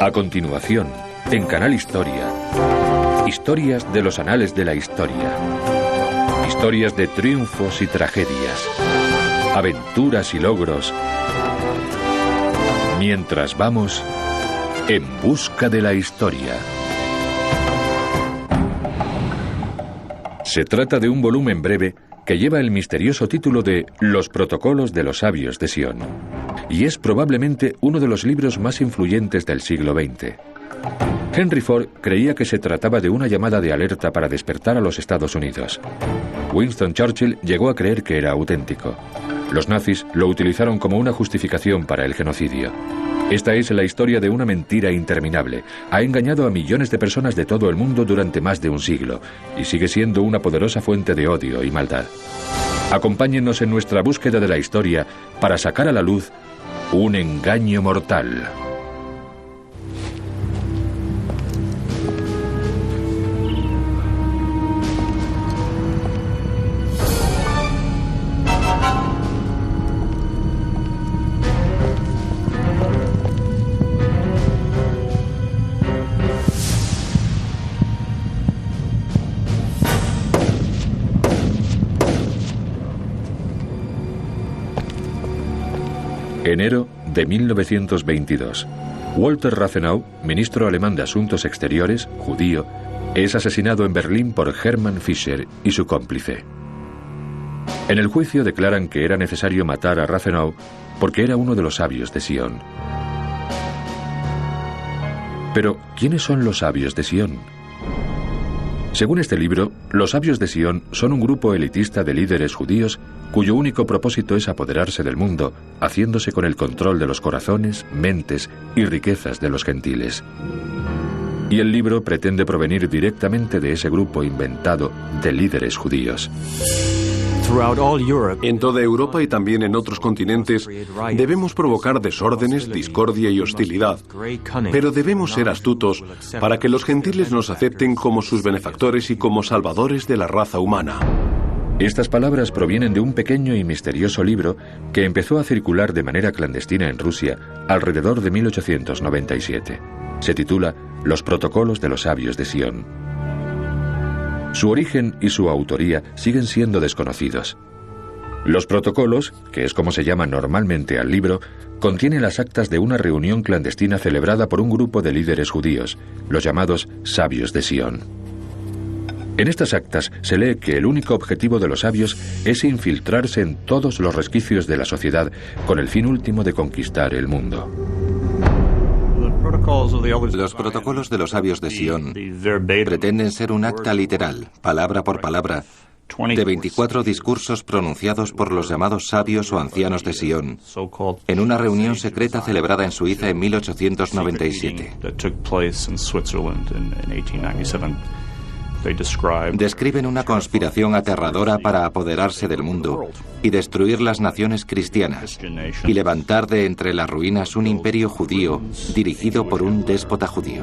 A continuación, en Canal Historia, historias de los anales de la historia. Historias de triunfos y tragedias, aventuras y logros, mientras vamos en busca de la historia. Se trata de un volumen breve que lleva el misterioso título de Los Protocolos de los Sabios de Sion, y es probablemente uno de los libros más influyentes del siglo XX. Henry Ford creía que se trataba de una llamada de alerta para despertar a los Estados Unidos. Winston Churchill llegó a creer que era auténtico. Los nazis lo utilizaron como una justificación para el genocidio. Esta es la historia de una mentira interminable. Ha engañado a millones de personas de todo el mundo durante más de un siglo y sigue siendo una poderosa fuente de odio y maldad. Acompáñennos en nuestra búsqueda de la historia para sacar a la luz un engaño mortal. Enero de 1922. Walter Rathenau, ministro alemán de Asuntos Exteriores, judío, es asesinado en Berlín por Hermann Fischer y su cómplice. En el juicio declaran que era necesario matar a Rathenau porque era uno de los sabios de Sion. Pero, ¿quiénes son los sabios de Sion? Según este libro, los sabios de Sion son un grupo elitista de líderes judíos cuyo único propósito es apoderarse del mundo, haciéndose con el control de los corazones, mentes y riquezas de los gentiles. Y el libro pretende provenir directamente de ese grupo inventado de líderes judíos. En toda Europa y también en otros continentes debemos provocar desórdenes, discordia y hostilidad, pero debemos ser astutos para que los gentiles nos acepten como sus benefactores y como salvadores de la raza humana. Estas palabras provienen de un pequeño y misterioso libro que empezó a circular de manera clandestina en Rusia alrededor de 1897. Se titula Los Protocolos de los Sabios de Sion. Su origen y su autoría siguen siendo desconocidos. Los protocolos, que es como se llama normalmente al libro, contienen las actas de una reunión clandestina celebrada por un grupo de líderes judíos, los llamados Sabios de Sion. En estas actas se lee que el único objetivo de los sabios es infiltrarse en todos los resquicios de la sociedad con el fin último de conquistar el mundo. Los protocolos de los sabios de Sion pretenden ser un acta literal, palabra por palabra, de 24 discursos pronunciados por los llamados sabios o ancianos de Sion, en una reunión secreta celebrada en Suiza en 1897. Describen una conspiración aterradora para apoderarse del mundo y destruir las naciones cristianas y levantar de entre las ruinas un imperio judío dirigido por un déspota judío.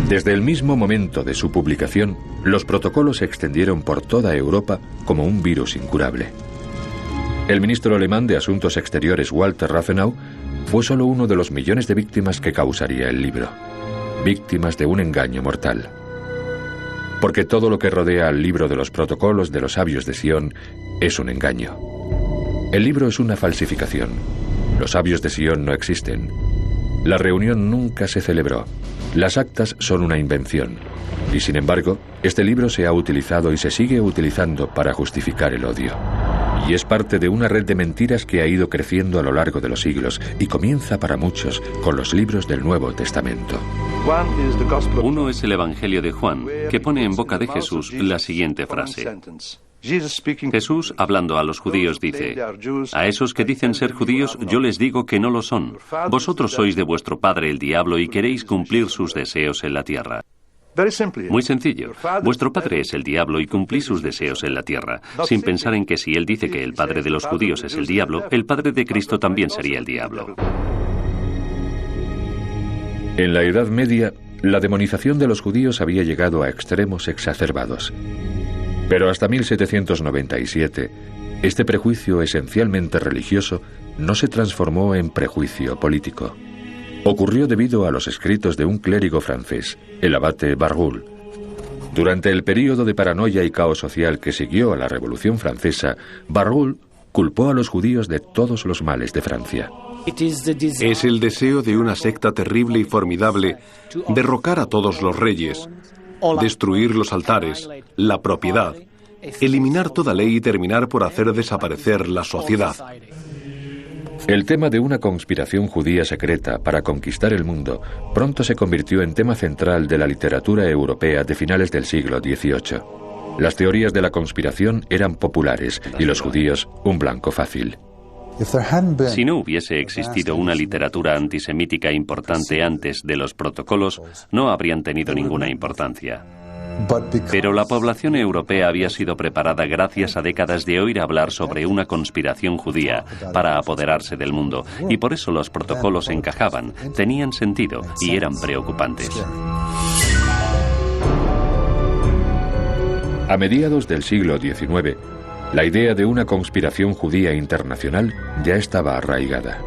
Desde el mismo momento de su publicación, los protocolos se extendieron por toda Europa como un virus incurable. El ministro alemán de Asuntos Exteriores Walter Rathenau fue solo uno de los millones de víctimas que causaría el libro. Víctimas de un engaño mortal. Porque todo lo que rodea al libro de los protocolos de los sabios de Sion es un engaño. El libro es una falsificación. Los sabios de Sion no existen. La reunión nunca se celebró. Las actas son una invención. Y sin embargo, este libro se ha utilizado y se sigue utilizando para justificar el odio. Y es parte de una red de mentiras que ha ido creciendo a lo largo de los siglos y comienza para muchos con los libros del Nuevo Testamento. Uno es el Evangelio de Juan, que pone en boca de Jesús la siguiente frase. Jesús, hablando a los judíos, dice: a esos que dicen ser judíos, yo les digo que no lo son. Vosotros sois de vuestro padre el diablo y queréis cumplir sus deseos en la tierra. Muy sencillo. Vuestro padre es el diablo y cumplís sus deseos en la tierra, sin pensar en que si él dice que el padre de los judíos es el diablo, el padre de Cristo también sería el diablo. En la Edad Media, la demonización de los judíos había llegado a extremos exacerbados. Pero hasta 1797, este prejuicio esencialmente religioso no se transformó en prejuicio político. Ocurrió debido a los escritos de un clérigo francés, el abate Barruel. Durante el período de paranoia y caos social que siguió a la Revolución Francesa, Barruel culpó a los judíos de todos los males de Francia. Es el deseo de una secta terrible y formidable derrocar a todos los reyes, destruir los altares, la propiedad, eliminar toda ley y terminar por hacer desaparecer la sociedad. El tema de una conspiración judía secreta para conquistar el mundo pronto se convirtió en tema central de la literatura europea de finales del siglo XVIII. Las teorías de la conspiración eran populares y los judíos un blanco fácil. Si no hubiese existido una literatura antisemítica importante antes de los protocolos, no habrían tenido ninguna importancia. Pero la población europea había sido preparada gracias a décadas de oír hablar sobre una conspiración judía para apoderarse del mundo, y por eso los protocolos encajaban, tenían sentido y eran preocupantes. A mediados del siglo XIX, la idea de una conspiración judía internacional ya estaba arraigada.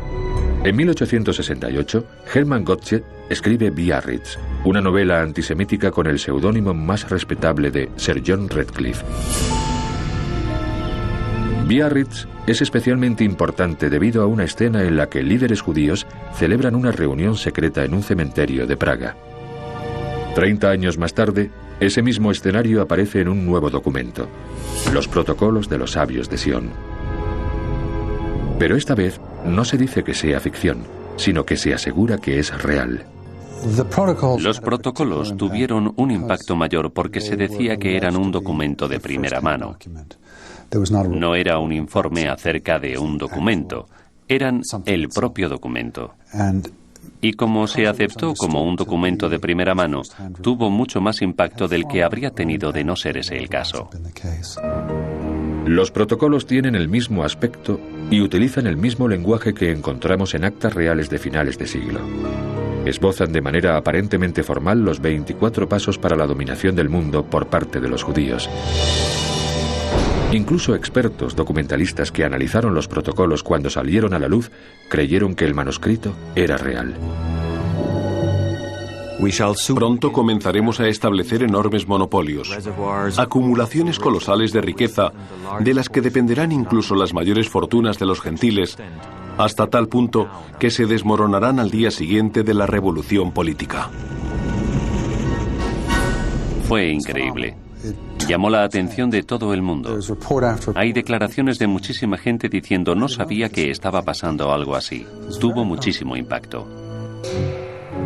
En 1868, Hermann Gottsched escribe Biarritz, una novela antisemítica con el seudónimo más respetable de Sir John Radcliffe. Biarritz es especialmente importante debido a una escena en la que líderes judíos celebran una reunión secreta en un cementerio de Praga. 30 años más tarde, ese mismo escenario aparece en un nuevo documento, los protocolos de los sabios de Sion. Pero esta vez no se dice que sea ficción, sino que se asegura que es real. Los protocolos tuvieron un impacto mayor porque se decía que eran un documento de primera mano. No era un informe acerca de un documento, eran el propio documento. Y como se aceptó como un documento de primera mano, tuvo mucho más impacto del que habría tenido de no ser ese el caso. Los protocolos tienen el mismo aspecto y utilizan el mismo lenguaje que encontramos en actas reales de finales de siglo. Esbozan de manera aparentemente formal los 24 pasos para la dominación del mundo por parte de los judíos. Incluso expertos documentalistas que analizaron los protocolos cuando salieron a la luz creyeron que el manuscrito era real. Pronto comenzaremos a establecer enormes monopolios, acumulaciones colosales de riqueza, de las que dependerán incluso las mayores fortunas de los gentiles, hasta tal punto que se desmoronarán al día siguiente de la revolución política. Fue increíble. Llamó la atención de todo el mundo. Hay declaraciones de muchísima gente diciendo no sabía que estaba pasando algo así. Tuvo muchísimo impacto.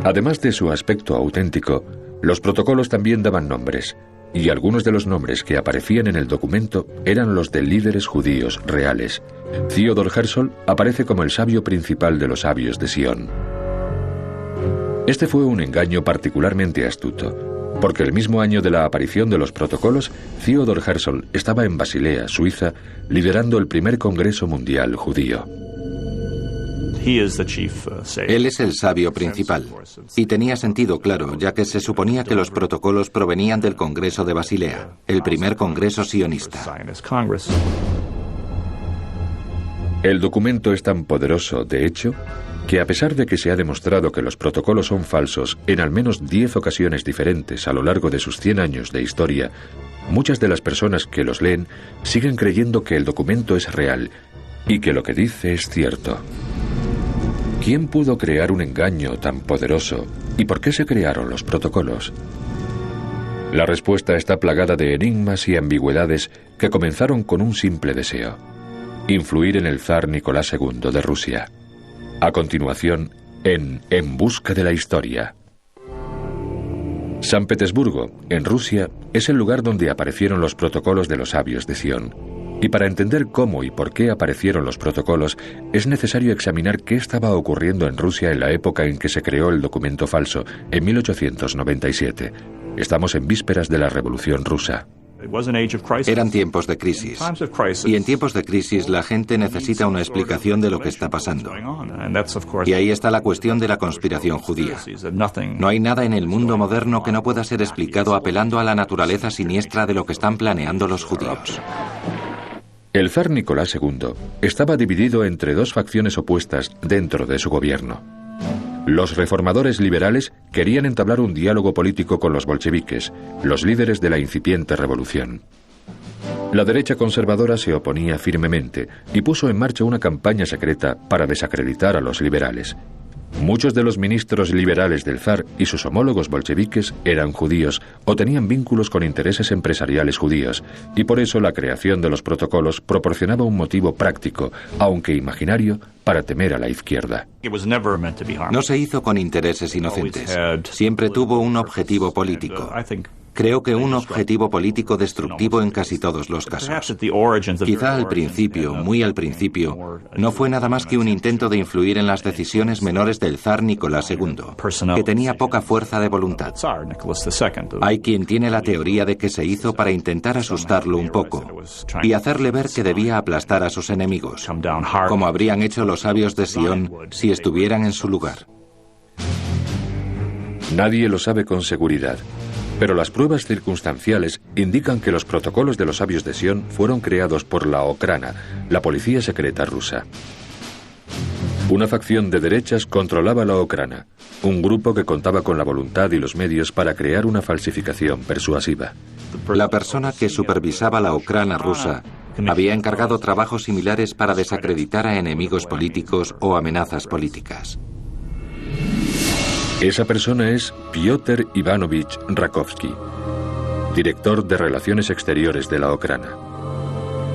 Además de su aspecto auténtico, los protocolos también daban nombres, y algunos de los nombres que aparecían en el documento eran los de líderes judíos reales. Theodor Herzl aparece como el sabio principal de los sabios de Sion. Este fue un engaño particularmente astuto, porque el mismo año de la aparición de los protocolos, Theodor Herzl estaba en Basilea, Suiza, liderando el primer Congreso Mundial Judío. Él es el sabio principal, y tenía sentido claro, ya que se suponía que los protocolos provenían del Congreso de Basilea, el primer congreso sionista. El documento es tan poderoso, de hecho, que a pesar de que se ha demostrado que los protocolos son falsos en al menos 10 ocasiones diferentes a lo largo de sus 100 años de historia, muchas de las personas que los leen siguen creyendo que el documento es real y que lo que dice es cierto. ¿Quién pudo crear un engaño tan poderoso y por qué se crearon los protocolos? La respuesta está plagada de enigmas y ambigüedades que comenzaron con un simple deseo: influir en el zar Nicolás II de Rusia. A continuación, En busca de la historia. San Petersburgo, en Rusia, es el lugar donde aparecieron los protocolos de los sabios de Sion. Y para entender cómo y por qué aparecieron los protocolos, es necesario examinar qué estaba ocurriendo en Rusia en la época en que se creó el documento falso, en 1897. Estamos en vísperas de la Revolución Rusa. Eran tiempos de crisis. Y en tiempos de crisis la gente necesita una explicación de lo que está pasando. Y ahí está la cuestión de la conspiración judía. No hay nada en el mundo moderno que no pueda ser explicado apelando a la naturaleza siniestra de lo que están planeando los judíos. El zar Nicolás II estaba dividido entre dos facciones opuestas dentro de su gobierno. Los reformadores liberales querían entablar un diálogo político con los bolcheviques, los líderes de la incipiente revolución. La derecha conservadora se oponía firmemente y puso en marcha una campaña secreta para desacreditar a los liberales. Muchos de los ministros liberales del zar y sus homólogos bolcheviques eran judíos o tenían vínculos con intereses empresariales judíos, y por eso la creación de los protocolos proporcionaba un motivo práctico, aunque imaginario, para temer a la izquierda. No se hizo con intereses inocentes. Siempre tuvo un objetivo político. Creo que un objetivo político destructivo en casi todos los casos. Quizá al principio, muy al principio, no fue nada más que un intento de influir en las decisiones menores del zar Nicolás II, que tenía poca fuerza de voluntad. Hay quien tiene la teoría de que se hizo para intentar asustarlo un poco y hacerle ver que debía aplastar a sus enemigos, como habrían hecho los sabios de Sion si estuvieran en su lugar. Nadie lo sabe con seguridad, pero las pruebas circunstanciales indican que los protocolos de los sabios de Sion fueron creados por la Okrana, la policía secreta rusa. Una facción de derechas controlaba la Okrana, un grupo que contaba con la voluntad y los medios para crear una falsificación persuasiva. La persona que supervisaba la Okrana rusa había encargado trabajos similares para desacreditar a enemigos políticos o amenazas políticas. Esa persona es Piotr Ivanovich Rakovsky, director de Relaciones Exteriores de la Okrana.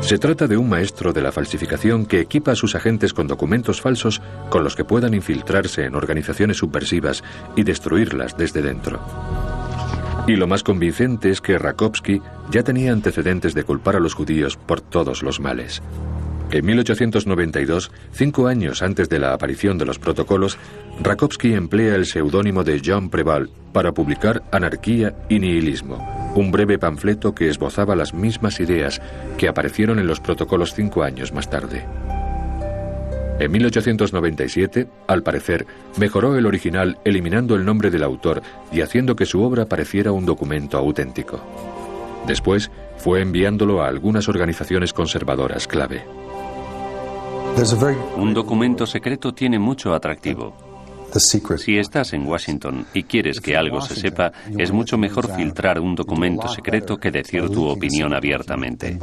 Se trata de un maestro de la falsificación que equipa a sus agentes con documentos falsos con los que puedan infiltrarse en organizaciones subversivas y destruirlas desde dentro. Y lo más convincente es que Rakovsky ya tenía antecedentes de culpar a los judíos por todos los males. En 1892, 5 años antes de la aparición de los protocolos, Rakovsky emplea el seudónimo de Jean Préval para publicar Anarquía y Nihilismo, un breve panfleto que esbozaba las mismas ideas que aparecieron en los protocolos 5 años más tarde. En 1897, al parecer, mejoró el original eliminando el nombre del autor y haciendo que su obra pareciera un documento auténtico. Después, fue enviándolo a algunas organizaciones conservadoras clave. Un documento secreto tiene mucho atractivo. Si estás en Washington y quieres que algo se sepa, es mucho mejor filtrar un documento secreto que decir tu opinión abiertamente.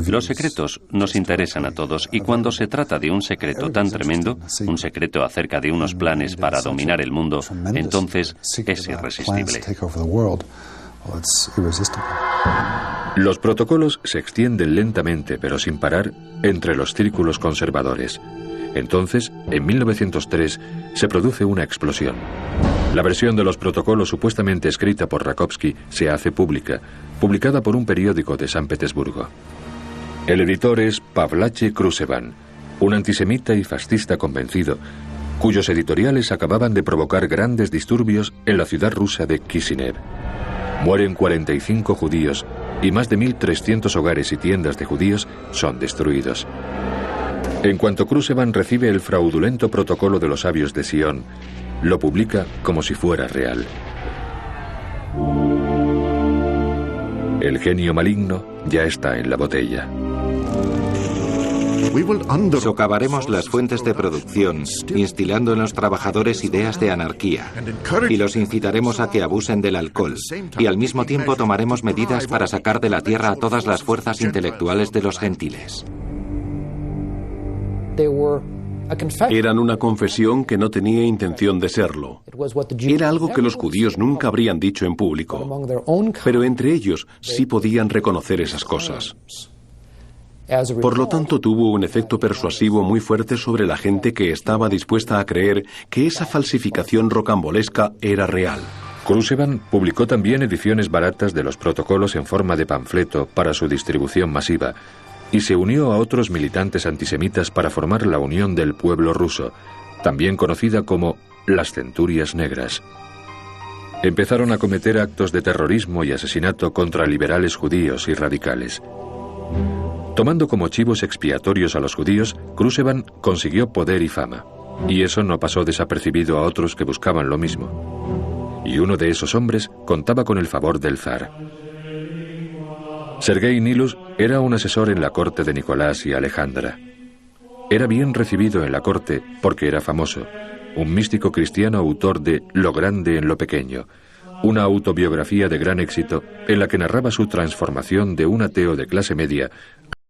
Los secretos nos interesan a todos y cuando se trata de un secreto tan tremendo, un secreto acerca de unos planes para dominar el mundo, entonces es irresistible. Los protocolos se extienden lentamente, pero sin parar, entre los círculos conservadores. Entonces, en 1903, se produce una explosión. La versión de los protocolos supuestamente escrita por Rakovsky se hace pública, publicada por un periódico de San Petersburgo. El editor es Pavlache Krusevan, un antisemita y fascista convencido, cuyos editoriales acababan de provocar grandes disturbios en la ciudad rusa de Kishinev. Mueren 45 judíos y más de 1.300 hogares y tiendas de judíos son destruidos. En cuanto Krusevan recibe el fraudulento protocolo de los sabios de Sion, lo publica como si fuera real. El genio maligno ya está en la botella. Socavaremos las fuentes de producción, instilando en los trabajadores ideas de anarquía, y los incitaremos a que abusen del alcohol, y al mismo tiempo tomaremos medidas para sacar de la tierra a todas las fuerzas intelectuales de los gentiles. Eran una confesión que no tenía intención de serlo. Era algo que los judíos nunca habrían dicho en público, pero entre ellos sí podían reconocer esas cosas. Por lo tanto, tuvo un efecto persuasivo muy fuerte sobre la gente que estaba dispuesta a creer que esa falsificación rocambolesca era real. Krusevan publicó también ediciones baratas de los protocolos en forma de panfleto para su distribución masiva y se unió a otros militantes antisemitas para formar la Unión del Pueblo Ruso, también conocida como las Centurias Negras. Empezaron a cometer actos de terrorismo y asesinato contra liberales judíos y radicales. Tomando como chivos expiatorios a los judíos, Krusevan consiguió poder y fama, y eso no pasó desapercibido a otros que buscaban lo mismo. Y uno de esos hombres contaba con el favor del zar. Sergei Nilus era un asesor en la corte de Nicolás y Alejandra. Era bien recibido en la corte porque era famoso, un místico cristiano autor de Lo grande en lo pequeño, una autobiografía de gran éxito en la que narraba su transformación de un ateo de clase media